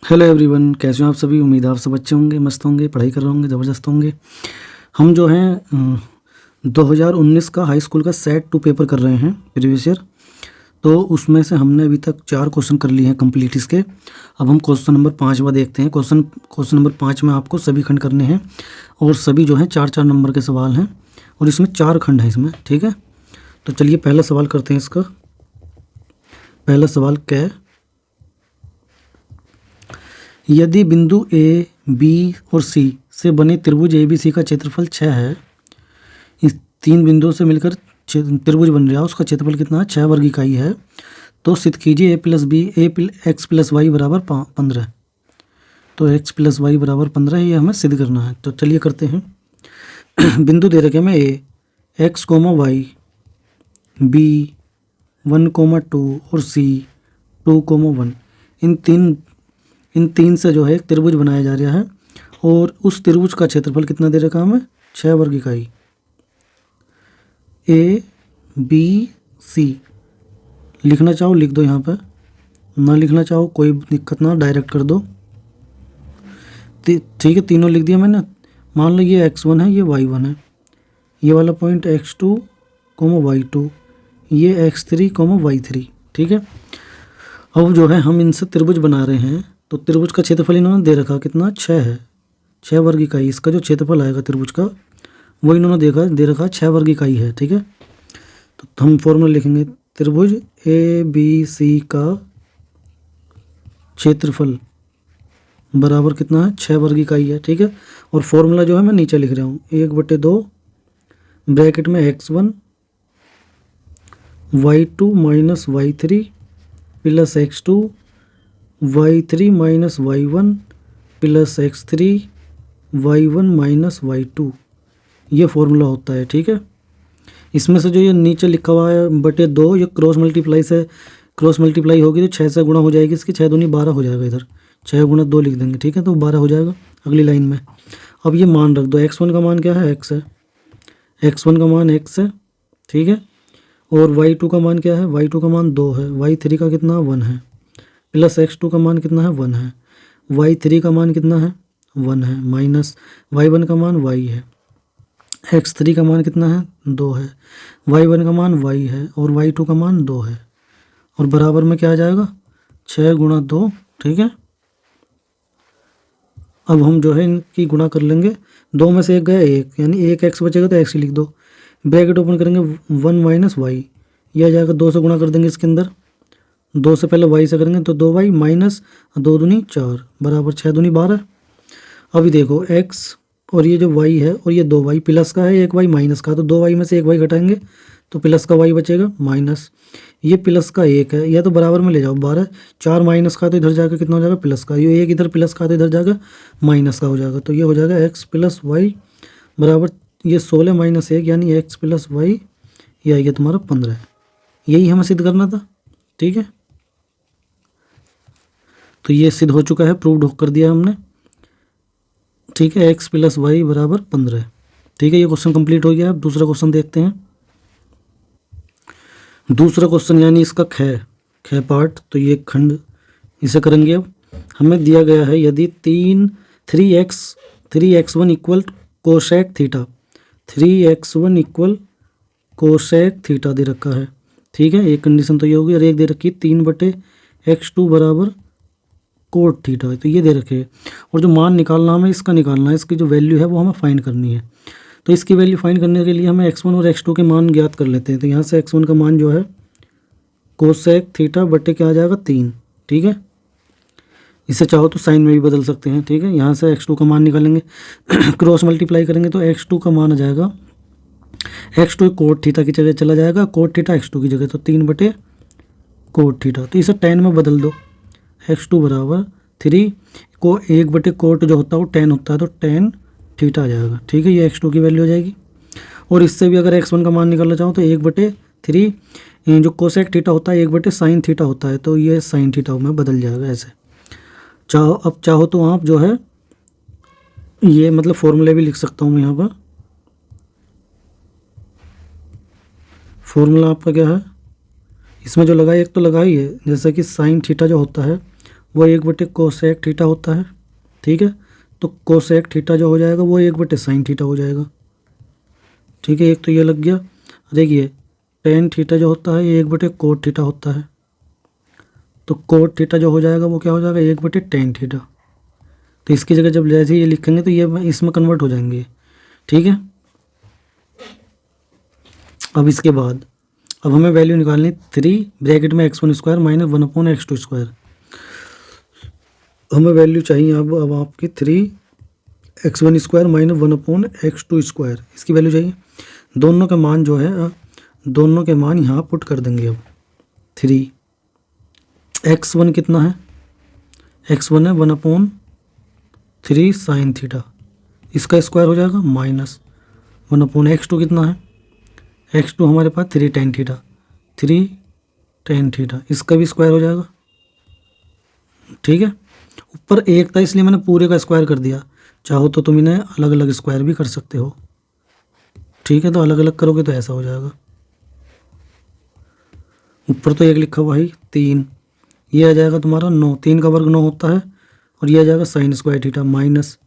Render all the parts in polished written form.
Hello everyone, कैसे हो आप सभी। उम्मीद है आप सब अच्छे होंगे, मस्त होंगे, पढ़ाई कर रहे होंगे, ज़बरदस्त होंगे। हम जो हैं 2019 का हाई स्कूल का सेट 2 पेपर कर रहे हैं प्रीवियस ईयर। तो उसमें से हमने अभी तक 4 क्वेश्चन कर लिए हैं कंप्लीट इसके। अब हम क्वेश्चन नंबर 5वां देखते हैं। क्वेश्चन नंबर 5 में आपको सभी खंड करने हैं और सभी जो हैं 4-4 नंबर के सवाल हैं और इसमें 4 खंड हैं इसमें, ठीक है। तो चलिए पहला सवाल करते हैं इसका। पहला सवाल क्या है, यदि बिंदु ए, बी और सी से बने त्रिभुज ए बी सी का क्षेत्रफल 6 है, इस 3 बिंदुओं से मिलकर त्रिभुज बन रहा है, उसका क्षेत्रफल कितना है, 6 वर्ग इकाई है, तो सिद्ध कीजिए एक्स प्लस वाई बराबर 15। तो एक्स प्लस वाई बराबर 15 ये हमें सिद्ध करना है। तो चलिए करते हैं। बिंदु दे रखे हमें ए, एक्स कोमा वाई, बी 1,2 और सी 2,1। इन तीन से जो है एक त्रिभुज बनाया जा रहा है और उस त्रिभुज का क्षेत्रफल कितना दे रखा है हमें, 6 वर्ग इकाई। ए बी सी लिखना चाहो लिख दो, यहाँ पर ना लिखना चाहो कोई दिक्कत ना, डायरेक्ट कर दो। ठीक है, तीनों लिख दिया मैंने। मान लो ये x1 है, ये y1 है, ये वाला पॉइंट x2, y2, ये x3, y3, ठीक है। अब जो है हम इनसे त्रिभुज बना रहे हैं, तो त्रिभुज का क्षेत्रफल इन्होंने दे रखा कितना, 6 है, 6 वर्ग इकाई। इसका जो क्षेत्रफल आएगा त्रिभुज का वो इन्होंने दे रखा 6 वर्ग इकाई है, ठीक है। तो हम फॉर्मूला लिखेंगे, त्रिभुज ए बी सी का क्षेत्रफल बराबर कितना है, 6 वर्ग इकाई है, ठीक है। और फॉर्मूला जो है मैं नीचे लिख रहा हूँ, 1/2 ब्रैकेट में x1 y2 minus y3 plus x2 y3 minus y1 plus x3 y1 minus y2, ये फॉर्मूला होता है, ठीक है। इसमें से जो ये नीचे लिखा हुआ है /2, ये क्रॉस मल्टीप्लाई होगी तो 6 से गुणा हो जाएगी, इसकी 6 दूनी 12 हो जाएगा। इधर 6 गुणा 2 लिख देंगे, ठीक है, तो 12 हो जाएगा अगली लाइन में। अब ये मान रख दो, x1 का मान क्या है, x है, x1 का मान x है, ठीक है। और y2 का मान क्या है, y2 का मान 2 है, y3 का कितना 1 है, प्लस x2 का मान कितना है 1 है, y3 का मान कितना है 1 है, माइनस y1 का मान y है, x3 का मान कितना है 2 है, y1 का मान y है और y2 का मान 2 है। और बराबर में क्या आ जाएगा, 6 गुणा 2, ठीक है। अब हम जो है इनकी गुणा कर लेंगे, 2 में से 1 गया 1, यानी 1 x बचेगा तो x ही लिख दो। ब्रैकेट ओपन करेंगे 1 माइनस वाई, यह आ जाएगा, 2 से गुणा कर देंगे इसके अंदर, 2 से पहले y से करेंगे तो 2y माइनस 2 दूनी 4 बराबर 6 दूनी 12। अभी देखो x और ये जो y है और ये 2y प्लस का है, 1y माइनस का, तो 2y में से 1y घटाएंगे तो प्लस का y बचेगा माइनस, ये प्लस का 1 है, यह तो बराबर में ले जाओ 12, 4 माइनस का तो इधर जाकर कितना हो जाएगा प्लस का, ये 1 इधर प्लस का तो इधर जाकर माइनस का हो जाएगा, तो ये हो जाएगा x प्लस वाई बराबर ये 16 माइनस 1 यानी x प्लस वाई, ये आएगा तुम्हारा 15। यही हमें सिद्ध करना था, ठीक है। तो ये सिद्ध हो चुका है, प्रूव्ड कर दिया हमने, ठीक है। x प्लस वाई बराबर 15, ठीक है। ये क्वेश्चन कंप्लीट हो गया। अब दूसरा क्वेश्चन देखते हैं। दूसरा क्वेश्चन यानी इसका ख पार्ट, तो ये खंड इसे करेंगे। अब हमें दिया गया है, यदि 3x1 equal cosec theta, 3x1 equal cosec theta दे रखा है, ठीक है। एक कंडीशन तो ये होगी, और एक दे रखी है 3/x2 बराबर कोट थीटा, तो ये दे रखे है। और जो मान निकालना हमें इसका निकालना है, इसकी जो वैल्यू है वो हमें फाइंड करनी है। तो इसकी वैल्यू फाइंड करने के लिए हमें x1 और x2 के मान ज्ञात कर लेते हैं। तो यहाँ से x1 का मान जो है कोसेक थीटा बटे क्या आ जाएगा 3, ठीक है। इसे चाहो तो साइन में भी बदल सकते हैं, ठीक है। यहाँ से x2 का मान निकालेंगे, क्रॉस मल्टीप्लाई करेंगे तो x2 का मान आ जाएगा, x2 कोट थीटा की जगह चला जाएगा, कोट थीटा x2 की जगह, तो 3 बटे कोट थीटा। तो इसे tan में बदल दो, x2 बराबर 3 को 1 बटे कोट जो होता है वो tan होता है, तो tan थीटा आ जाएगा, ठीक है। ये x2 की वैल्यू हो जाएगी। और इससे भी अगर x1 का मान निकालना चाहो तो 1/3 जो कोसेक थीटा होता है 1/sin थीटा होता है, तो ये sin थीटा में बदल जाएगा ऐसे। चाहो तो आप जो है ये मतलब फॉर्मूले भी लिख सकता हूँ मैं यहाँ पर। फॉर्मूला आपका क्या है, इसमें जो लगा एक तो लगा ही है, जैसे कि sin थीटा जो होता है वो 1/कोसेक थीटा होता है। ठीक है, तो कोसेक थीटा जो हो जाएगा वो 1/साइन थीटा हो जाएगा। ठीक है, एक तो ये लग गया। देखिए टेन थीटा जो होता है ये 1/कोट थीटा होता है, तो कोट थीटा जो हो जाएगा वो क्या हो जाएगा 1/टेन थीटा। तो इसकी जगह जब जैसे ये लिखेंगे तो ये इसमें कन्वर्ट हो जाएंगे। ठीक है, अब इसके बाद अब हमें वैल्यू निकालनी 3 (x1² - 1/x2²। हमें वैल्यू चाहिए अब आपकी 3x1² - 1/x2²। इसकी वैल्यू चाहिए। दोनों के मान जो है दोनों के मान यहाँ पुट कर देंगे। अब 3x1 कितना है, x1 है 1/3 साइन थीटा, इसका स्क्वायर हो जाएगा माइनस 1/x2 कितना है, x2 हमारे पास 3 tan थीटा, 3 tan थीटा, इसका भी स्क्वायर हो जाएगा। ठीक है, ऊपर एक था इसलिए मैंने पूरे का स्क्वायर कर दिया। चाहो तो तुम इन्हें अलग अलग स्क्वायर भी कर सकते हो। ठीक है, तो अलग अलग करोगे तो ऐसा हो जाएगा। ऊपर तो एक लिखा हुआ है 3, ये आ जाएगा तुम्हारा 9, 3 का वर्ग 9 होता है, और ये आ जाएगा साइन स्क्वायर थीटा माइनस,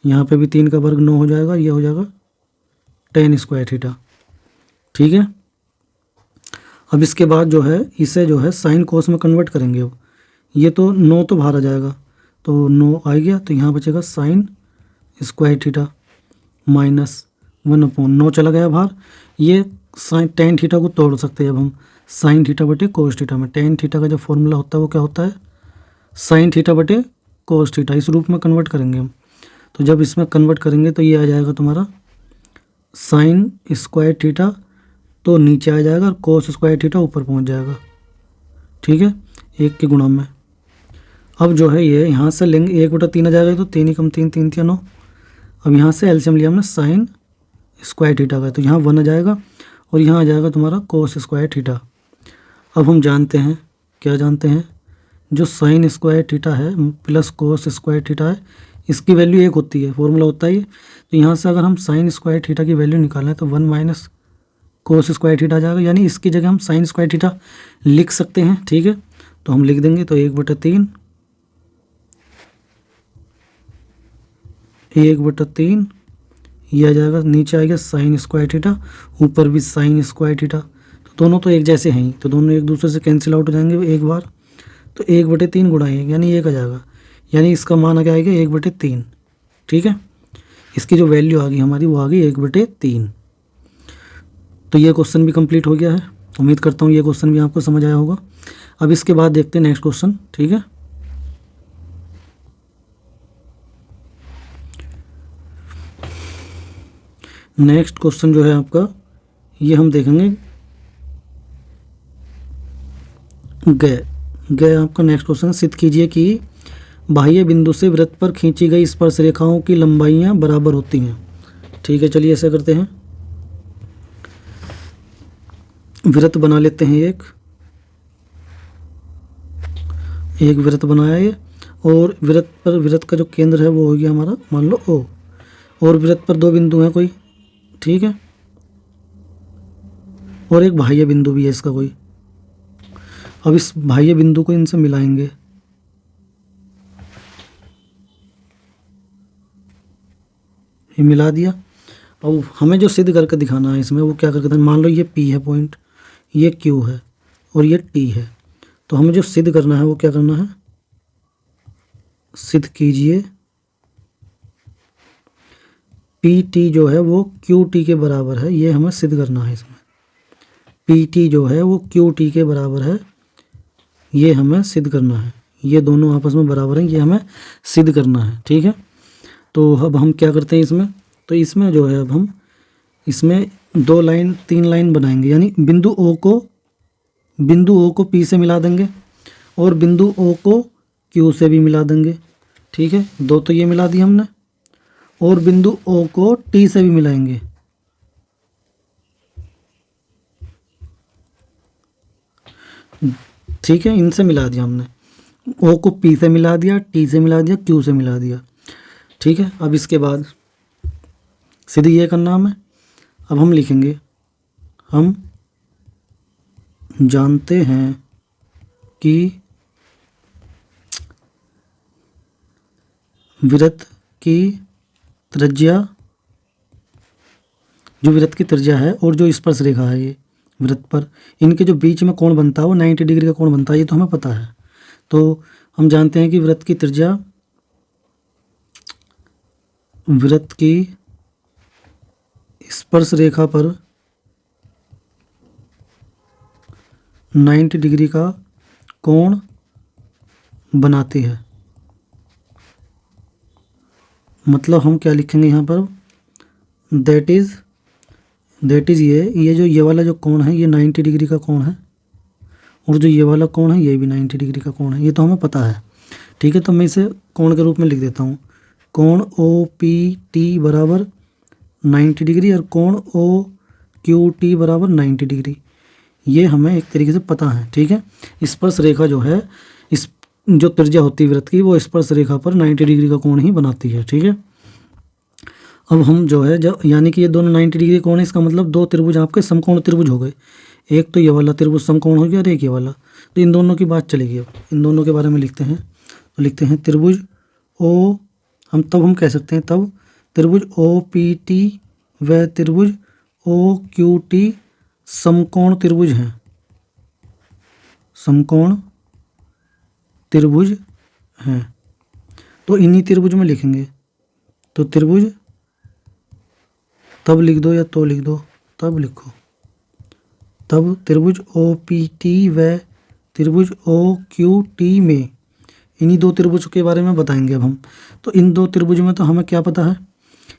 यहाँ पे भी 3 का वर्ग 9 हो जाएगा, ये हो जाएगा tan स्क्वायर थीटा। ठीक है, अब इसके बाद जो है इसे जो है साइन कोस में कन्वर्ट करेंगे। अब ये तो 9 तो बाहर आ जाएगा, तो 9 आ गया, तो यहाँ बचेगा साइन स्क्वायर थीटा माइनस 1/9 चला गया बाहर। ये साइन टेन थीटा को तोड़ सकते हैं अब हम, साइन थीटा बटे कोस थीटा में। टेन थीटा का जो फॉर्मूला होता है वो क्या होता है, साइन थीटा बटे कोस थीटा, इस रूप में कन्वर्ट करेंगे हम। तो जब इसमें कन्वर्ट करेंगे तो ये आ जाएगा तुम्हारा साइन स्क्वायर थीटा तो नीचे आ जाएगा, और कोस स्क्वायर थीटा ऊपर पहुंच जाएगा। ठीक है, 1 के गुणा में। अब जो है ये यहाँ से लेंगे 1/3 आ जाएगा, तो 3 × 3 3 × 9। अब यहाँ से एलसीएम लिया हमने साइन स्क्वायर थीटा का, तो यहाँ 1 आ जाएगा, और यहाँ आ जाएगा तुम्हारा कोस स्क्वायर थीटा। अब हम जानते हैं, क्या जानते हैं, जो साइन स्क्वायर थीटा है प्लस कोस स्क्वायर थीटा है, इसकी वैल्यू 1 होती है, फॉर्मूला होता है ये। तो यहाँ से अगर हम साइन स्क्वायर थीटा की वैल्यू निकालें तो 1 - कोस स्क्वायर थीटा आ जाएगा, यानी इसकी जगह हम साइन स्क्वायर थीटा लिख सकते हैं। ठीक है, तो हम लिख देंगे, तो 1/3 1/3 ये आ जाएगा, नीचे आ गया साइन स्क्वायर थीटा, ऊपर भी साइन स्क्वायर थीटा, तो दोनों तो एक जैसे हैं ही, तो दोनों एक दूसरे से कैंसिल आउट हो जाएंगे एक बार। तो 1/3 गुणा 1 यानी 1 आ जाएगा, यानी इसका मान आ आएगा 1/3। ठीक है, इसकी जो वैल्यू आ गई हमारी वो आ गई 1/3। तो ये क्वेश्चन भी कंप्लीट हो गया है। उम्मीद करता हूँ ये क्वेश्चन भी आपको समझ आया होगा। अब इसके बाद देखते हैं नेक्स्ट क्वेश्चन। ठीक है, नेक्स्ट क्वेश्चन जो है आपका ये हम देखेंगे गए आपका नेक्स्ट क्वेश्चन। सिद्ध कीजिए कि बाह्य बिंदु से वृत्त पर खींची गई स्पर्श रेखाओं की लंबाइयां बराबर होती हैं। ठीक है, चलिए ऐसा करते हैं, वृत्त बना लेते हैं। एक वृत्त बनाया ये, और वृत्त का जो केंद्र है वो हो गया हमारा मान लो O, और वृत्त पर 2 बिंदु हैं कोई। ठीक है, और एक बाह्य बिंदु भी है इसका कोई। अब इस बाह्य बिंदु को इनसे मिलाएंगे, ये मिला दिया। अब हमें जो सिद्ध करके दिखाना है इसमें वो क्या करके, मान लो ये P है पॉइंट, ये Q है, और ये T है। तो हमें जो सिद्ध करना है वो क्या करना है, सिद्ध कीजिए PT जो है वो QT के बराबर है, ये हमें सिद्ध करना है। इसमें PT जो है वो QT के बराबर है, ये हमें सिद्ध करना है। ये दोनों आपस में बराबर हैं, ये हमें सिद्ध करना है। ठीक है, तो अब हम क्या करते हैं इसमें, तो इसमें जो है अब हम इसमें 3 लाइन बनाएंगे, यानी बिंदु O को P से मिला देंगे, और बिंदु O को Q से भी मिला देंगे। ठीक है, 2 तो ये मिला दिया हमने, और बिंदु O को T से भी मिलाएंगे। ठीक है, इनसे मिला दिया हमने, O को P से मिला दिया, T से मिला दिया, Q से मिला दिया। ठीक है, अब इसके बाद सीधे ये करना हमें। अब हम लिखेंगे, हम जानते हैं कि वृत्त की त्रिज्या, जो वृत्त की त्रिज्या है और जो स्पर्श रेखा है ये वृत्त पर, इनके जो बीच में कोण बनता है वो 90 डिग्री का कोण बनता है, ये तो हमें पता है। तो हम जानते हैं कि वृत्त की त्रिज्या, वृत्त की स्पर्श रेखा पर 90 डिग्री का कोण बनाती है। मतलब हम क्या लिखेंगे यहाँ पर, दैट इज़ ये जो ये वाला जो कोण है ये 90 डिग्री का कोण है, और जो ये वाला कोण है ये भी 90 डिग्री का कोण है, ये तो हमें पता है। ठीक है, तो मैं इसे कोण के रूप में लिख देता हूँ। कोण ओ पी टी बराबर 90 डिग्री और कोण ओ क्यू टी बराबर 90 डिग्री, ये हमें एक तरीके से पता है। ठीक है, स्पर्श रेखा जो है, इस जो त्रिज्या होती है वृत्त की, वो स्पर्श रेखा पर 90 डिग्री का कोण ही बनाती है। ठीक है, अब हम जो है जब यानी कि ये दोनों 90 डिग्री कोण है, इसका मतलब दो त्रिभुज आपके समकोण त्रिभुज हो गए। एक तो ये वाला त्रिभुज समकोण हो गया और एक ये वाला, तो इन दोनों की बात चलेगी। अब इन दोनों के बारे में लिखते हैं, तो लिखते हैं त्रिभुज ओ, हम कह सकते हैं तब त्रिभुज ओ पी टी व त्रिभुज ओ क्यू टी समकोण त्रिभुज हैं, समकोण त्रिभुज हैं। तो इन्हीं त्रिभुज में लिखेंगे, तो त्रिभुज तब लिख दो या तो लिख दो, तब लिखो, तब त्रिभुज ओ पी टी व त्रिभुज ओ क्यू टी में, इन्हीं दो त्रिभुज के बारे में बताएंगे अब हम। तो इन दो त्रिभुज में तो हमें क्या पता है,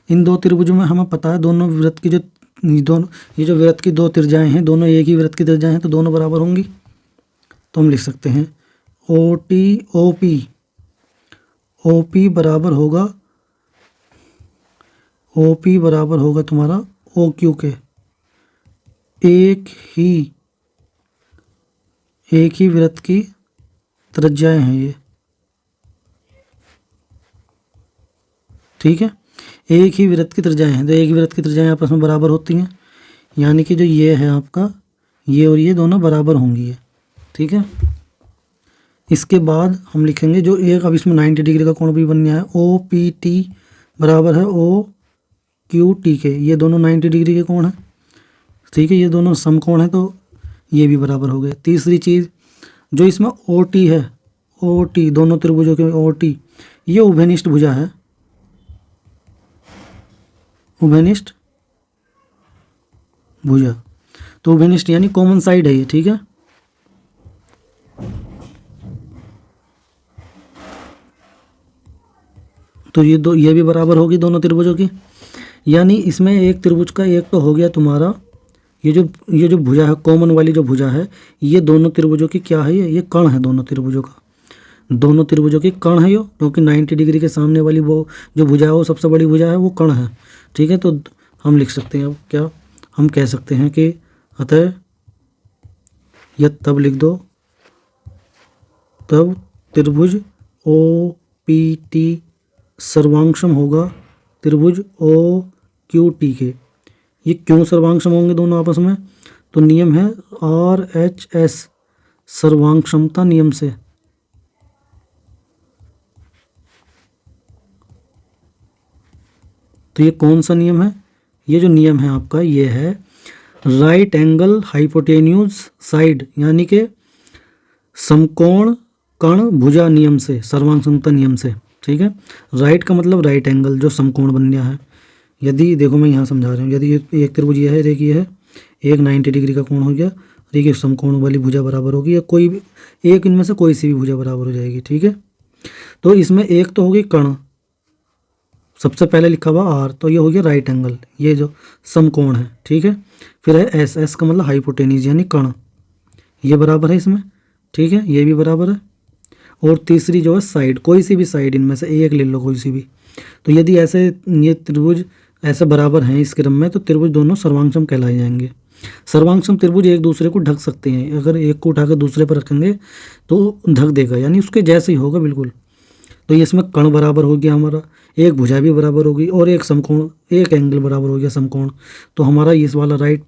इन दो त्रिभुजों में हमें पता है दोनों वृत्त की जो दोनों ये जो वृत्त की दो त्रिज्याएं हैं, दोनों एक ही वृत्त की त्रिज्याएं हैं, तो दोनों बराबर होंगी। तो हम लिख सकते हैं ओ टी ओ पी बराबर होगा तुम्हारा ओ क्यू के, एक ही वृत्त की त्रिज्याएं हैं ये। ठीक है, एक ही वृत्त की त्रिज्याएं हैं, तो एक ही वृत्त की त्रिज्याएं आपस में बराबर होती हैं, यानी कि जो ये है आपका, ये और ये दोनों बराबर होंगी ये। ठीक है, इसके बाद हम लिखेंगे जो एक, अब इसमें 90 डिग्री का कोण भी बन गया है, ओ पी टी बराबर है ओ क्यू टी के, ये दोनों 90 डिग्री के कोण हैं। ठीक है, ये दोनों समकोण हैं, तो ये भी बराबर हो गए। तीसरी चीज़ जो इसमें ओ टी है, ओ टी दोनों त्रिभुजों के ओ टी, ये उभयनिष्ठ भुजा है, उभयनिष्ठ भुजा, तो उभयनिष्ठ यानी कॉमन साइड है ये। ठीक है, तो ये भी बराबर होगी दोनों त्रिभुजों की, यानी इसमें एक त्रिभुज का एक तो हो गया तुम्हारा, ये जो भुजा है, कॉमन वाली जो भुजा है, ये दोनों त्रिभुजों की क्या है, ये कर्ण है, दोनों त्रिभुजों का, दोनों त्रिभुजों की कर्ण है ये, क्योंकि 90 डिग्री के सामने वाली वो जो भुजा है वो सबसे बड़ी भुजा है, वो कर्ण है। ठीक है, तो हम लिख सकते हैं, अब क्या हम कह सकते हैं कि अतः यह तब लिख दो, तब त्रिभुज ओ पी टी सर्वांगसम होगा त्रिभुज ओ क्यू टी के। ये क्यों सर्वांगसम होंगे दोनों आपस में, तो नियम है RHS सर्वांगसमता नियम से। तो ये कौन सा नियम है, ये जो नियम है आपका ये है राइट एंगल हाइपोटेन्यूज साइड, यानी कि समकोण कर्ण भुजा नियम से, सर्वांगसमता नियम से। ठीक है, राइट का मतलब राइट एंगल, जो समकोण बन गया है। यदि देखो मैं यहाँ समझा रहा हूँ, यदि एक त्रिभुज ये है, एक ये है, एक 90 डिग्री का कोण हो गया, और एक समकोण वाली भुजा बराबर होगी, या कोई भी एक इनमें से कोई सी भी भुजा बराबर हो जाएगी। ठीक है, तो इसमें एक तो होगी कर्ण, सबसे पहले लिखा हुआ आर, तो ये हो गया राइट एंगल, ये जो समकोण है। ठीक है, फिर है एस का मतलब हाइपोटेन्यूज यानी कर्ण, ये बराबर है इसमें। ठीक है, ये भी बराबर है। और तीसरी जो है साइड, कोई सी भी साइड इनमें से एक ले लो, कोई सी भी। तो यदि ऐसे ये त्रिभुज ऐसे बराबर हैं इस क्रम में, तो त्रिभुज दोनों सर्वांगसम कहलाए जाएंगे। सर्वांगसम त्रिभुज एक दूसरे को ढक सकते हैं, अगर एक को उठाकर दूसरे पर रखेंगे तो ढक देगा, यानी उसके जैसे ही होगा बिल्कुल। तो ये इसमें कर्ण बराबर हो गया हमारा, एक भुजा भी बराबर होगी, और एक समकोण, एक एंगल बराबर हो गया समकोण। तो हमारा इस वाला राइट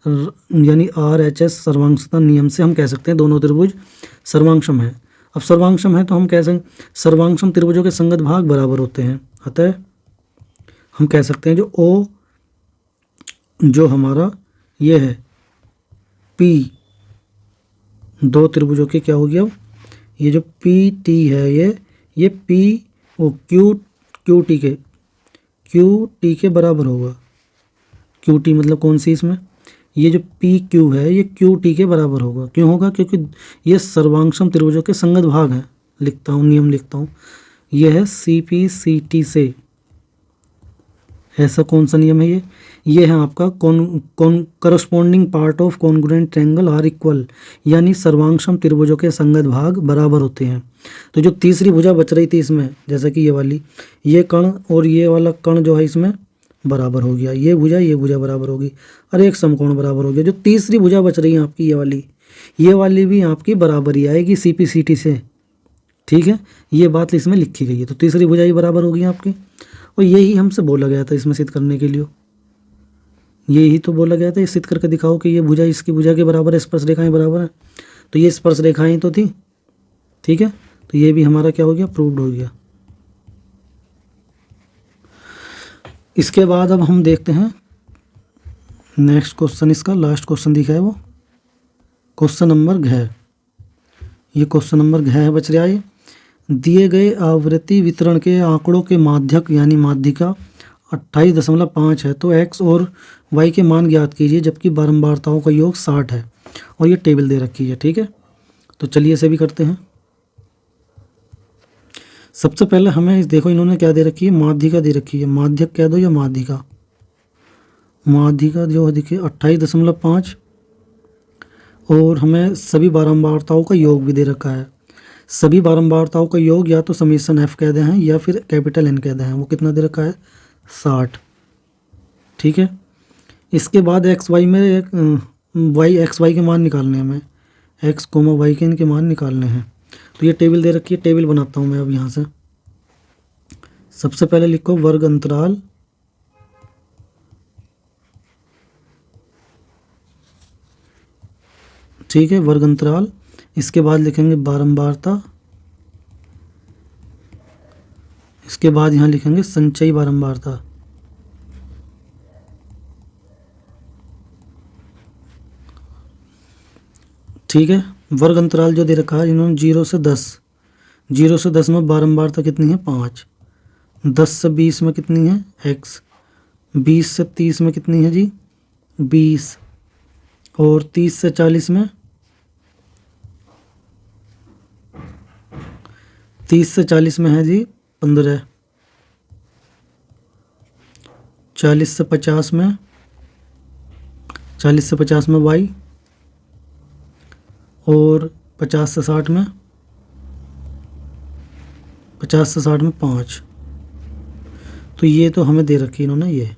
यानी RHS सर्वांगसमता नियम से हम कह सकते हैं दोनों त्रिभुज सर्वांगसम है। अब सर्वांशम है तो हम कह सकते सर्वांशम त्रिभुजों के संगत भाग बराबर होते हैं, अतः हम कह सकते हैं जो ओ जो हमारा ये है पी दो त्रिभुजों के क्या हो गया, ये जो पी टी है ये पी ओ क्यू टी के बराबर होगा। क्यू टी मतलब कौन सी, इसमें ये जो पी क्यू है ये क्यू टी के बराबर होगा। क्यों होगा, क्योंकि ये सर्वांशम त्रिभुजों के संगत भाग हैं। लिखता हूँ, नियम लिखता हूँ, ये है सी पी सी टी से। ऐसा कौन सा नियम है ये है आपका corresponding part of congruent triangle are equal, यानी सर्वांशम त्रिभुजों के संगत भाग बराबर होते हैं। तो जो तीसरी भुजा बच रही थी इसमें, जैसे कि ये वाली, ये कण और ये वाला कण जो है इसमें बराबर हो गया, ये भुजा बराबर होगी और एक समकोण बराबर हो गया। जो तीसरी भुजा बच रही है आपकी ये वाली भी आपकी बराबर ही आएगी सी पी सी टी से, ठीक है। ये बात इसमें लिखी गई है, तो तीसरी भुजा ही बराबर होगी आपकी। और यही हमसे बोला गया था इसमें सिद्ध करने के लिए, यही तो बोला गया था, ये सिद्ध करके दिखाओ कि ये भुजा इसकी भुजा के बराबर है, स्पर्श रेखाएं बराबर है। तो ये स्पर्श रेखाएं तो थी, ठीक है। तो ये भी हमारा क्या हो गया, प्रूव्ड हो गया। इसके बाद अब हम देखते हैं नेक्स्ट क्वेश्चन, इसका लास्ट क्वेश्चन दिखा है वो क्वेश्चन नंबर घ। ये क्वेश्चन नंबर घ है बच रहा है। दिए गए आवृत्ति वितरण के आंकड़ों के माध्यक यानी माध्यिका 28.5 है, तो x और y के मान ज्ञात कीजिए जबकि बारंबारताओं का योग 60 है और ये टेबल दे रखी है, ठीक है। तो चलिए इसे भी करते हैं। सबसे पहले हमें देखो इन्होंने क्या दे रखी है, माध्यिका दे रखी है। माध्यक कह दो या माध्यिका, माध्यिका जो है देखिए 28.5 और हमें सभी बारंबारताओं का योग भी दे रखा है। सभी बारंबारताओं का योग या तो समीशन एफ कह दे हैं या फिर कैपिटल एन कह दे हैं। वो कितना दे रखा है, 60, ठीक है। इसके बाद एक्स वाई में वाई एक्स वाई के मान निकालने हैं, हमें एक्स कोमा वाई के इनके मान निकालने हैं। तो ये टेबल दे रखी है, टेबल बनाता हूँ मैं अब यहाँ से। सबसे पहले लिखो वर्ग अंतराल ठीक है, वर्ग अंतराल। इसके बाद लिखेंगे बारंबारता, इसके बाद यहाँ लिखेंगे संचयी बारंबारता, ठीक है। वर्ग अंतराल जो दे रखा है इन्होंने 0 से 10, 0 से 10 में बारंबारता कितनी है 5, 10 से 20 में कितनी है x, 20 से 30 में कितनी है जी 20, और 30 से 40 में 30 से 40 में है जी 15, 40 से 50 में 40 से 50 में y, और 50 से 60 में 50 से 60 में 5। तो ये तो हमें दे रखी इन्होंने ये।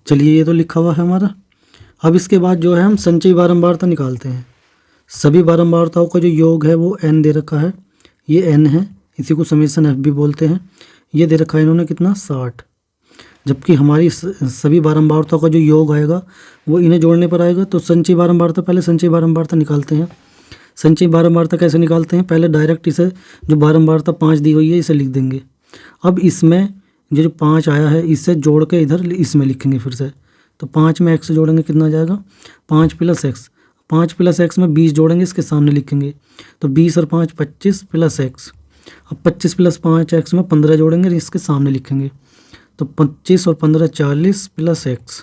चलिए ये तो लिखा हुआ है हमारा। अब इसके बाद जो है हम संचयी बारंबारता निकालते हैं। सभी बारंबारताओं का जो योग है वो n दे रखा है, ये n है, इसी को समेशन f भी बोलते हैं। ये दे रखा है इन्होंने कितना 60, जबकि हमारी सभी बारंबारताओं का जो योग आएगा वो इन्हें जोड़ने पर आएगा। तो संचयी बारंबारता, पहले संचयी बारंबारता निकालते हैं। संचयी बारंबारता कैसे निकालते हैं, पहले डायरेक्ट इसे जो बारंबारता 5 दी हुई है इसे लिख देंगे। अब इसमें ये जो 5 आया है इससे जोड़ के इधर इसमें लिखेंगे फिर से। तो 5 में x जोड़ेंगे कितना आ जाएगा 5 + x, 5 + x में 20 जोड़ेंगे इसके सामने लिखेंगे। तो 20 और 5 25 + x। अब 25 + 5x में 15 जोड़ेंगे इसके सामने लिखेंगे। तो 25 और 15 40 + x।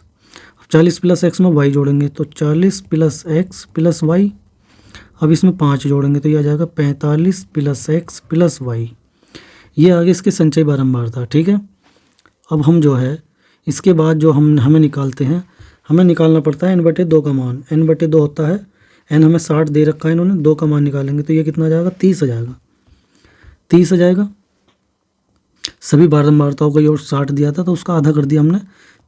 अब 40 + x में y जोड़ेंगे तो 40 + x + y। अब इसमें 5 जोड़ेंगे तो ये आ जाएगा 45 + x + y। ये आगे इसके संचयी बारंबारता, ठीक है। अब हम जो है इसके बाद जो हमें निकालते हैं, हमें निकालना पड़ता है n/2 का मान। n/2 होता है, n हमें 60 दे रखा है इन्होंने, 2 का मान निकालेंगे तो ये कितना आ जाएगा 30 आ जाएगा, 30 आ जाएगा। सभी बारंबारताओं का योग 60 दिया था तो उसका आधा कर दिया हमने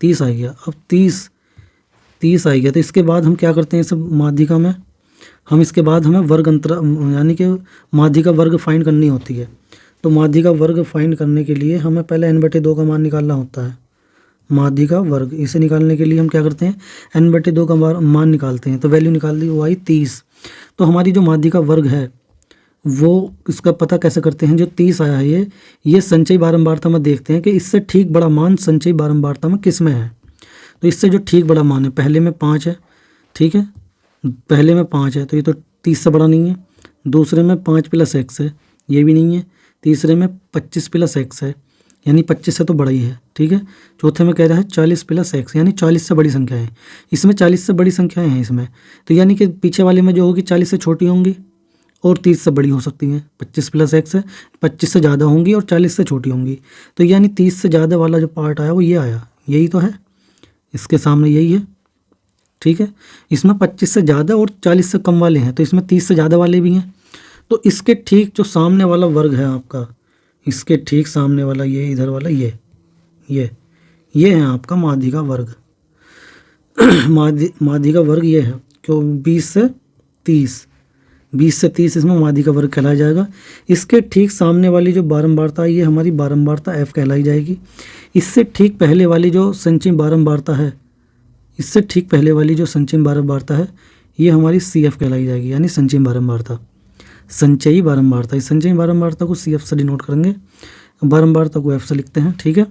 30 आ गया। अब 30 आ गया, तो इसके बाद हम क्या करते हैं इस माध्यिका में, हम इसके बाद हमें वर्ग अंतर यानी कि माध्यिका वर्ग फाइंड करनी होती है। तो माध्यिका वर्ग फाइंड करने के लिए हमें पहले n/2 का मान निकालना होता है। माध्यिका वर्ग, इसे निकालने के लिए हम क्या करते हैं, n/2 का मान निकालते हैं। तो वैल्यू निकाल दी, वो आई 30। तो हमारी जो माध्यिका वर्ग है वो इसका पता कैसे करते हैं, जो 30 आया है ये संचयी बारंबारता में देखते हैं कि इससे ठीक बड़ा मान संचयी बारंबारता में किस में है। तो इससे जो ठीक बड़ा मान है, पहले में 5 है, ठीक है, पहले में 5 है तो ये तो 30 से बड़ा नहीं है। दूसरे में 5 + x है, ये भी नहीं है। तीसरे में 25 + x है, यानी 25 से तो बड़ा ही है, ठीक है। चौथे में कह रहा है 40 + x, यानी 40 से बड़ी संख्या है। इसमें 40 से बड़ी संख्याएं हैं इसमें, तो यानी कि पीछे वाले में जो होगी 40 से छोटी होंगी और 30 से बड़ी हो सकती हैं। 25 + x है, 25 से ज़्यादा होंगी और 40 से छोटी होंगी। तो यानी 30 से ज़्यादा वाला जो पार्ट आया वो ये आया, यही तो है, इसके सामने यही है, ठीक है। इसमें 25 से ज़्यादा और 40 से कम वाले हैं, तो इसमें 30 से ज़्यादा वाले भी हैं। तो इसके ठीक जो सामने वाला वर्ग है आपका, इसके ठीक सामने वाला ये इधर वाला ये है आपका माध्यिका वर्ग। माध्यिका वर्ग ये है, क्यों 20 से 30 इसमें माध्यिका वर्ग कहलाया जाएगा। इसके ठीक सामने वाली जो बारंबारता है ये हमारी बारंबारता f कहलाई जाएगी। इससे ठीक पहले वाली जो संचयी बारंबारता है, इससे ठीक पहले वाली जो संचयी बारंबारता है ये हमारी CF कहलाई जाएगी, यानी संचयी बारंबारता। संचयी बारंबारता, इस संचयी बारंबारता को CF से डिनोट करेंगे, बारंबारता को F से लिखते हैं, ठीक है।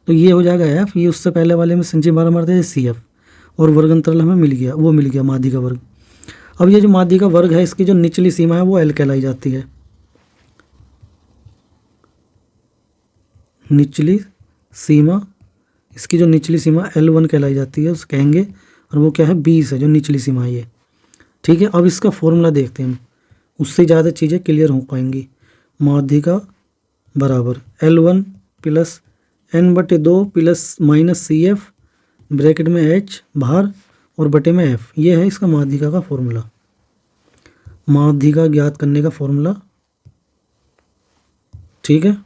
तो ये हो जाएगा F, ये उससे पहले वाले में संचयी बारंबारता है CF, और वर्ग अंतराल हमें मिल गया, वो मिल गया माध्यिका वर्ग। अब ये जो माध्यिका वर्ग है इसकी जो निचली सीमा है वो L कहलाई जाती है। निचली सीमा, इसकी जो निचली सीमा L1 कहलाई जाती है, उसे कहेंगे, और वो क्या है 20 है जो निचली सीमा है ये, ठीक है। अब इसका फॉर्मूला देखते हैं हम, उससे ज़्यादा चीज़ें क्लियर हो पाएंगी। माध्यिका बराबर L1 + n/2 ± CF ब्रैकेट में H बाहर और बटे में F, ये है इसका माध्यिका का फॉर्मूला, माध्यिका ज्ञात करने का फॉर्मूला, ठीक है।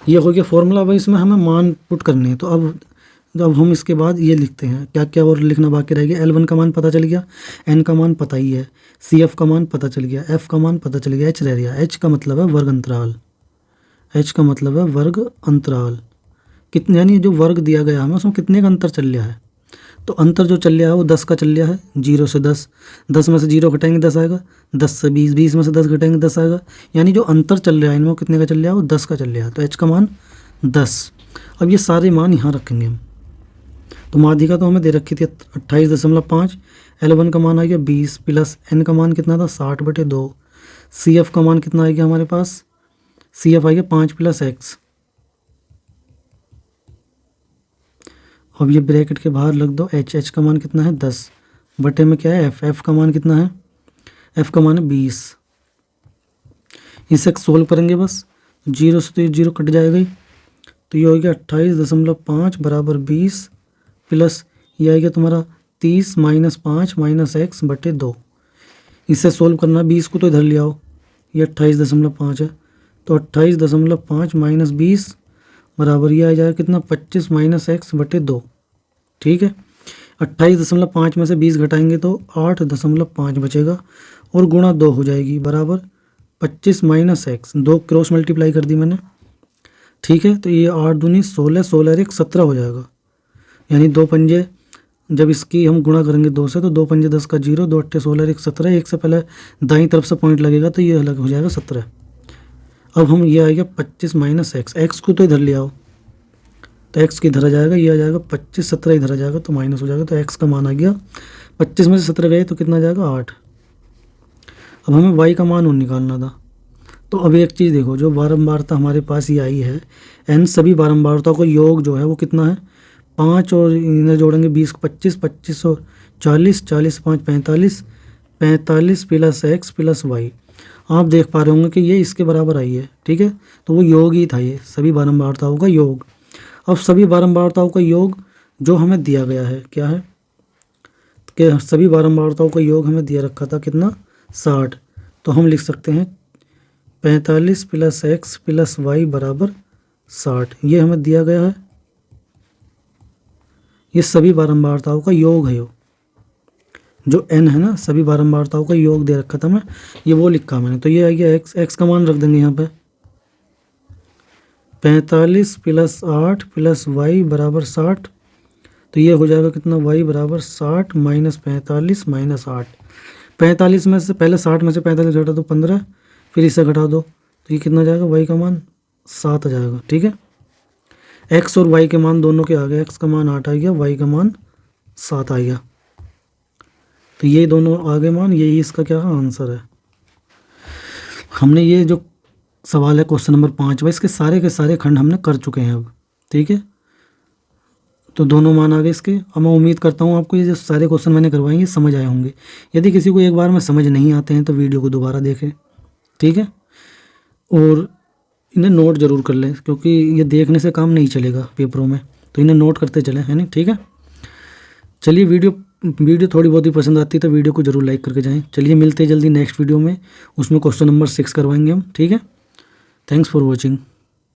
ये हो गया फॉर्मूला। अब इसमें हमें मान पुट करने हैं, तो अब हम इसके बाद ये लिखते हैं, क्या क्या और लिखना बाकी रह गया। L1 का मान पता चल गया, N का मान पता ही है, CF का मान पता चल गया, F का मान पता चल गया, H रह गया। H का मतलब है वर्ग अंतराल, H का मतलब है वर्ग अंतराल कितने, यानी जो वर्ग दिया गया हमें उसमें कितने का अंतर चल रहा है। तो अंतर जो चल रहा है वो 10 का चल रहा है, 0 से 10, 10 में से 0 घटाएंगे 10 आएगा, 10 से 20, 20 में से 10 घटाएंगे 10 आएगा, यानी जो अंतर चल रहा है इनमें कितने का चल रहा है, वो 10 का चल रहा है। तो H का मान 10। अब ये सारे मान यहाँ रखेंगे हम। तो माध्यिका तो हमें दे रखी थी 28.5, L1 का मान आ गया 20 + N का मान कितना था 60/2, CF का मान कितना आ गया हमारे पास, CF आ गया 5 + x। अब ये ब्रैकेट के बाहर लग दो, H का मान कितना है 10 बटे में क्या है F का मान कितना है, F का मान है 20। इसे सोल्व करेंगे बस, 0 से तो ये 0 कट जाएगा ही, तो ये हो गया 28.5 बराबर 20 प्लस ये आएगा तुम्हारा 30 - 5 - x बटे 2। इसे सोल्व करना, 20 को तो इधर ले आओ, ये 28.5 है, तो 28.5 - 20 बराबर ये आ जाएगा कितना 25 - x बटे 2, ठीक है। 28.5 में से 20 घटाएंगे तो 8.5 बचेगा और गुणा 2 हो जाएगी बराबर 25 - x, 2 क्रॉस मल्टीप्लाई कर दी मैंने, ठीक है। तो ये 8 दूनी 16, 16 और 1 17 हो जाएगा, यानी 2 पंजे जब इसकी हम गुणा करेंगे 2 से, तो 2 पंजे 10 का 0, 2 अट्ठे 16 और 1 17, 1 से पहले दाईं तरफ से पॉइंट लगेगा तो ये अलग हो जाएगा 17। अब हम ये आएगा 25 - x को तो इधर ले आओ, तो x की इधर आ जाएगा, ये आ जाएगा 25, 17 इधर आ जाएगा तो माइनस हो जाएगा, तो x का मान आ गया 25 में से 17 गए तो कितना आ जाएगा 8। अब हमें y का मान और निकालना था। तो अब एक चीज़ देखो, जो बारंबारता हमारे पास ये आई है n सभी बारंबारताओं का योग जो है वो कितना है 5, और इन्हें जोड़ेंगे 20 को 25, 25 और 40, 40 5 45, 45 + x + y। आप देख पा रहे होंगे कि ये इसके बराबर आई है, ठीक है। तो वो योग ही था, ये सभी बारंबारताओं का योग। अब सभी बारंबारताओं का योग जो हमें दिया गया है क्या है कि सभी बारंबारताओं का योग हमें दिया रखा था कितना 60, तो हम लिख सकते हैं 45 + x + y बराबर 60, ये हमें दिया गया है। ये सभी बारंबारताओं का योग है, जो n है ना, सभी बारंबारताओं का योग दे रखा था मैं, ये वो लिखा मैंने। तो ये आ गया x का मान रख देंगे यहाँ पे 45 + 8 + y बराबर 60। तो ये हो जाएगा कितना, y बराबर 60 - 45 - 8। 45 में से पहले 60 में से 45 घटा दो 15, फिर इसे घटा दो, तो ये कितना जाएगा, y का मान 7 आ जाएगा। ठीक है, x और y के मान दोनों के आ गए, x का मान 8 आ गया, y का मान 7 आ गया। तो ये दोनों आगे मान, यही इसका क्या आंसर है। हमने ये जो सवाल है क्वेश्चन नंबर 5 इसके सारे के सारे खंड हमने कर चुके हैं अब। ठीक है, तो दोनों मान आ गए इसके। अब मैं उम्मीद करता हूँ आपको ये जो सारे क्वेश्चन मैंने करवाए ये समझ आए होंगे। यदि किसी को एक बार में समझ नहीं आते हैं तो वीडियो को दोबारा देखें। ठीक है, और इन्हें नोट ज़रूर कर लें, क्योंकि ये देखने से काम नहीं चलेगा पेपरों में, तो इन्हें नोट करते चलें, है ना। ठीक है, चलिए वीडियो थोड़ी बहुत ही पसंद आती है तो वीडियो को ज़रूर लाइक करके जाएं। चलिए मिलते हैं जल्दी नेक्स्ट वीडियो में, उसमें क्वेश्चन नंबर 6 करवाएंगे हम। ठीक है, थैंक्स फॉर वॉचिंग।